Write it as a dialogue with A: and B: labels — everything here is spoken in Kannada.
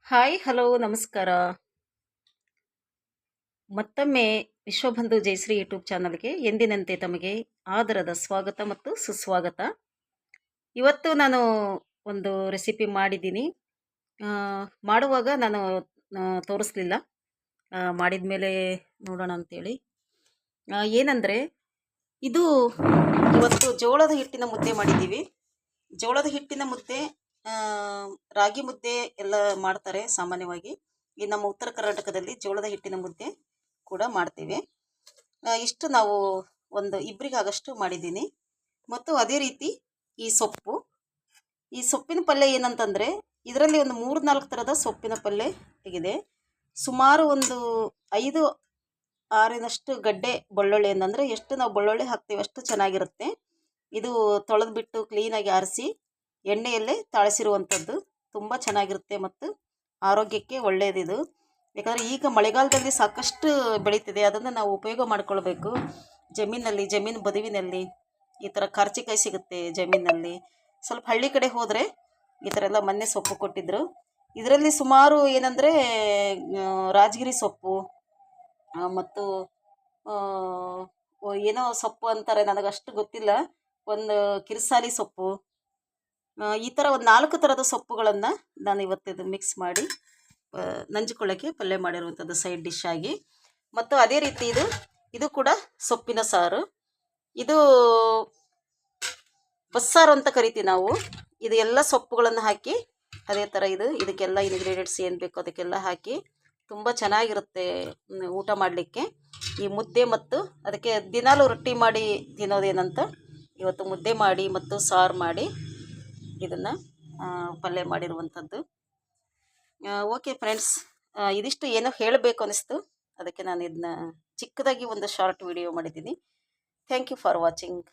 A: ಹಾಯ್ ಹಲೋ ನಮಸ್ಕಾರ. ಮತ್ತೊಮ್ಮೆ ವಿಶ್ವಬಂಧು ಜಯಶ್ರೀ ಯೂಟ್ಯೂಬ್ ಚಾನಲ್ಗೆ ಎಂದಿನಂತೆ ತಮಗೆ ಆದರದ ಸ್ವಾಗತ ಮತ್ತು ಸುಸ್ವಾಗತ. ಇವತ್ತು ನಾನು ಒಂದು ರೆಸಿಪಿ ಮಾಡಿದ್ದೀನಿ. ಆ, ಮಾಡುವಾಗ ನಾನು ತೋರಿಸ್ಲಿಲ್ಲ. ಮಾಡಿದ ಮೇಲೆ ನೋಡೋಣ ಅಂತೇಳಿ. ಏನಂದರೆ ಇದು ಇವತ್ತು ಜೋಳದ ಹಿಟ್ಟಿನ ಮುದ್ದೆ ಮಾಡಿದ್ದೀವಿ. ಜೋಳದ ಹಿಟ್ಟಿನ ಮುದ್ದೆ, ಆ, ರಾಗಿ ಮುದ್ದೆ ಎಲ್ಲ ಮಾಡ್ತಾರೆ ಸಾಮಾನ್ಯವಾಗಿ. ಈ ನಮ್ಮ ಉತ್ತರ ಕರ್ನಾಟಕದಲ್ಲಿ ಜೋಳದ ಹಿಟ್ಟಿನ ಮುದ್ದೆ ಕೂಡ ಮಾಡ್ತೇವೆ. ಇಷ್ಟು ನಾವು ಒಂದು ಇಬ್ಬರಿಗಾಗಷ್ಟು ಮಾಡಿದ್ದೀನಿ. ಮತ್ತು ಅದೇ ರೀತಿ ಈ ಸೊಪ್ಪು, ಈ ಸೊಪ್ಪಿನ ಪಲ್ಯ ಏನಂತಂದರೆ ಇದರಲ್ಲಿ ಒಂದು 3-4 ಥರದ ಸೊಪ್ಪಿನ ಪಲ್ಯ ಇದೆ. ಸುಮಾರು ಒಂದು 5-6ನಷ್ಟು ಗಡ್ಡೆ ಬೆಳ್ಳುಳ್ಳಿ, ಅಂತಂದರೆ ಎಷ್ಟು ನಾವು ಬೆಳ್ಳುಳ್ಳಿ ಹಾಕ್ತೀವಿ ಅಷ್ಟು ಚೆನ್ನಾಗಿರುತ್ತೆ. ಇದು ತೊಳೆದ್ಬಿಟ್ಟು ಕ್ಲೀನಾಗಿ ಆರಿಸಿ ಎಣ್ಣೆಯಲ್ಲೇ ತಾಳಿಸಿರುವಂಥದ್ದು. ತುಂಬ ಚೆನ್ನಾಗಿರುತ್ತೆ ಮತ್ತು ಆರೋಗ್ಯಕ್ಕೆ ಒಳ್ಳೆಯದಿದು. ಯಾಕಂದರೆ ಈಗ ಮಳೆಗಾಲದಲ್ಲಿ ಸಾಕಷ್ಟು ಬೆಳೀತಿದೆ, ಅದನ್ನು ನಾವು ಉಪಯೋಗ ಮಾಡ್ಕೊಳ್ಬೇಕು. ಜಮೀನು ಬದುವಿನಲ್ಲಿ ಈ ಥರ ಕರ್ಚಿಕಾಯಿ ಸಿಗುತ್ತೆ ಜಮೀನಲ್ಲಿ. ಸ್ವಲ್ಪ ಹಳ್ಳಿ ಕಡೆ ಹೋದರೆ ಈ ಥರ ಎಲ್ಲ ಮೊನ್ನೆ ಸೊಪ್ಪು ಕೊಟ್ಟಿದ್ದರು. ಇದರಲ್ಲಿ ಸುಮಾರು ಏನಂದರೆ ರಾಜಗಿರಿ ಸೊಪ್ಪು ಮತ್ತು ಏನೋ ಸೊಪ್ಪು ಅಂತಾರೆ, ನನಗಷ್ಟು ಗೊತ್ತಿಲ್ಲ. ಒಂದು ಕಿರ್ಸಾಲಿ ಸೊಪ್ಪು, ಈ ಥರ ಒಂದು 4 ಥರದ ಸೊಪ್ಪುಗಳನ್ನು ನಾನು ಇವತ್ತಿದು ಮಿಕ್ಸ್ ಮಾಡಿ ನಂಜಿಕೊಳ್ಳೋಕ್ಕೆ ಪಲ್ಯ ಮಾಡಿರುವಂಥದ್ದು ಸೈಡ್ ಡಿಶ್ ಆಗಿ. ಮತ್ತು ಅದೇ ರೀತಿ ಇದು ಕೂಡ ಸೊಪ್ಪಿನ ಸಾರು. ಇದು ಬಸ್ಸಾರು ಅಂತ ಕರಿತೀವಿ ನಾವು. ಇದು ಎಲ್ಲ ಸೊಪ್ಪುಗಳನ್ನು ಹಾಕಿ ಅದೇ ಥರ ಇದಕ್ಕೆಲ್ಲ ಇಂಗ್ರೀಡಿಯೆಂಟ್ಸ್ ಏನು ಬೇಕೋ ಅದಕ್ಕೆಲ್ಲ ಹಾಕಿ ತುಂಬ ಚೆನ್ನಾಗಿರುತ್ತೆ ಊಟ ಮಾಡಲಿಕ್ಕೆ ಈ ಮುದ್ದೆ. ಮತ್ತು ಅದಕ್ಕೆ ದಿನಾಲೂ ರೊಟ್ಟಿ ಮಾಡಿ ತಿನ್ನೋದೇನಂತ ಇವತ್ತು ಮುದ್ದೆ ಮಾಡಿ ಮತ್ತು ಸಾರು ಮಾಡಿ ಇದನ್ನು ಪಲ್ಯ ಮಾಡಿರುವಂಥದ್ದು. ಓಕೆ ಫ್ರೆಂಡ್ಸ್, ಇದಿಷ್ಟು ಏನೋ ಹೇಳಬೇಕು ಅನಿಸ್ತು, ಅದಕ್ಕೆ ನಾನು ಇದನ್ನ ಚಿಕ್ಕದಾಗಿ ಒಂದು ಶಾರ್ಟ್ ವಿಡಿಯೋ ಮಾಡಿದ್ದೀನಿ. Thank you for watching.